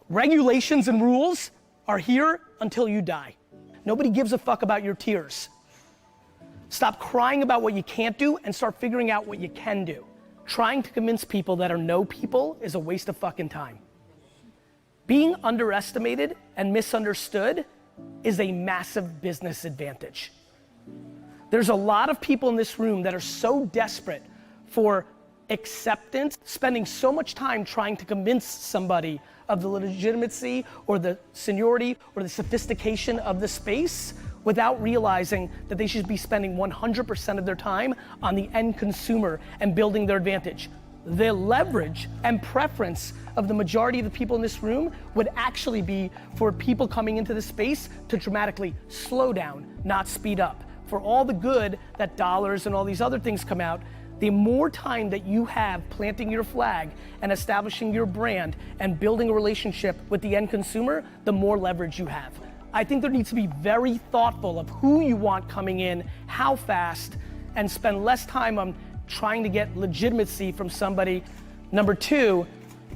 Regulations and rules are here until you die. Nobody gives a fuck about your tears. Stop crying about what you can't do and start figuring out what you can do. Trying to convince people that are no people is a waste of fucking time. Being underestimated and misunderstood is a massive business advantage. There's a lot of people in this room that are so desperate for acceptance, spending so much time trying to convince somebody of the legitimacy or the seniority or the sophistication of the space without realizing that they should be spending 100% of their time on the end consumer and building their advantage. The leverage and preference of the majority of the people in this room would actually be for people coming into the space to dramatically slow down, not speed up. For all the good that dollars and all these other things come out, the more time that you have planting your flag and establishing your brand and building a relationship with the end consumer, the more leverage you have. I think there needs to be very thoughtful of who you want coming in, how fast, and spend less time on trying to get legitimacy from somebody. Number two,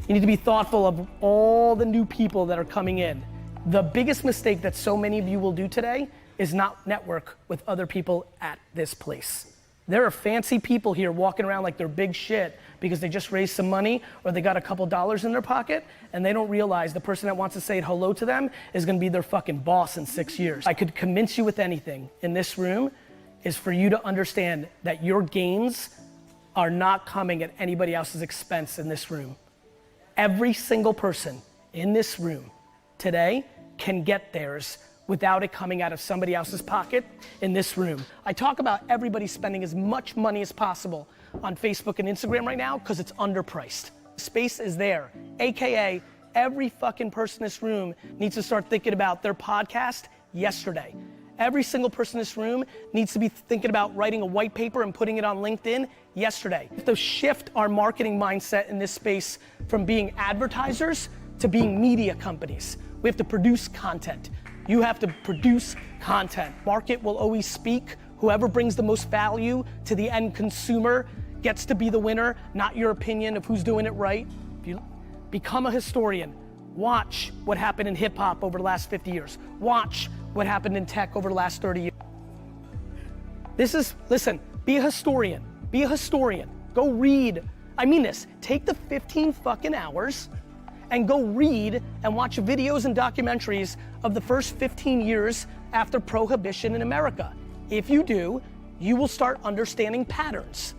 you need to be thoughtful of all the new people that are coming in. The biggest mistake that so many of you will do today is not network with other people at this place. There are fancy people here walking around like they're big shit because they just raised some money or they got a couple dollars in their pocket and they don't realize the person that wants to say hello to them is gonna be their fucking boss in 6 years. I could convince you with anything in this room is for you to understand that your gains are not coming at anybody else's expense in this room. Every single person in this room today can get theirs without it coming out of somebody else's pocket in this room. I talk about everybody spending as much money as possible on Facebook and Instagram right now because it's underpriced. Space is there, AKA every fucking person in this room needs to start thinking about their podcast yesterday. Every single person in this room needs to be thinking about writing a white paper and putting it on LinkedIn yesterday. We have to shift our marketing mindset in this space from being advertisers to being media companies. We have to produce content. You have to produce content. Market will always speak. Whoever brings the most value to the end consumer gets to be the winner, not your opinion of who's doing it right. If you become a historian, watch what happened in hip hop over the last 50 years. Watch what happened in tech over the last 30 years. Listen, be a historian. Be a historian. Go read. I mean this, take the 15 fucking hours and go read and watch videos and documentaries of the first 15 years after prohibition in America. If you do, you will start understanding patterns.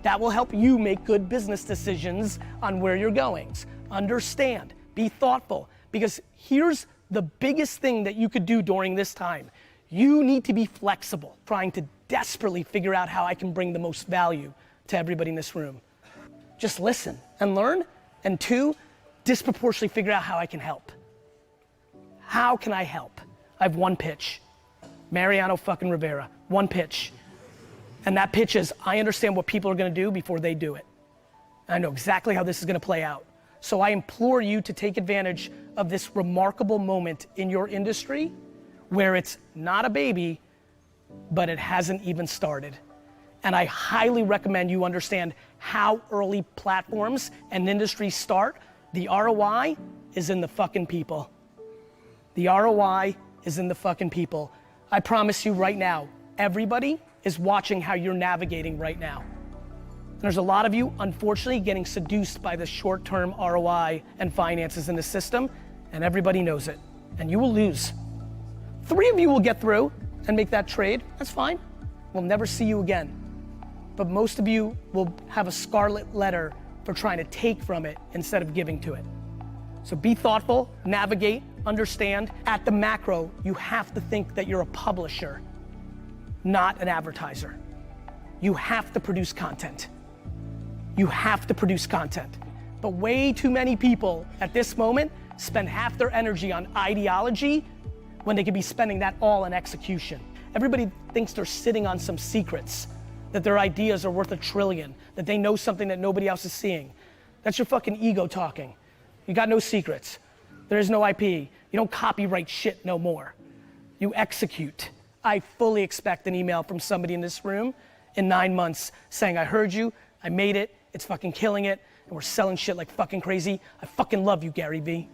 That will help you make good business decisions on where you're going. Understand, be thoughtful, because here's the biggest thing that you could do during this time. You need to be flexible, trying to desperately figure out how I can bring the most value to everybody in this room. Just listen and learn, and two, disproportionately figure out how I can help. How can I help? I have one pitch. Mariano fucking Rivera, one pitch. And that pitch is, I understand what people are gonna do before they do it. I know exactly how this is gonna play out. So I implore you to take advantage of this remarkable moment in your industry where it's not a baby, but it hasn't even started. And I highly recommend you understand how early platforms and industries start. The ROI is in the fucking people. The ROI is in the fucking people. I promise you right now, everybody is watching how you're navigating right now. And there's a lot of you, unfortunately, getting seduced by the short-term ROI and finances in the system, and everybody knows it, and you will lose. 3 of you will get through and make that trade, that's fine. We'll never see you again. But most of you will have a scarlet letter for trying to take from it instead of giving to it. So be thoughtful, navigate, understand. At the macro, you have to think that you're a publisher, not an advertiser. You have to produce content. You have to produce content. But way too many people at this moment spend half their energy on ideology when they could be spending that all on execution. Everybody thinks they're sitting on some secrets, that their ideas are worth $1 trillion, that they know something that nobody else is seeing. That's your fucking ego talking. You got no secrets. There is no IP. You don't copyright shit no more. You execute. I fully expect an email from somebody in this room in 9 months saying, I heard you, I made it, it's fucking killing it, and we're selling shit like fucking crazy. I fucking love you, GaryVee.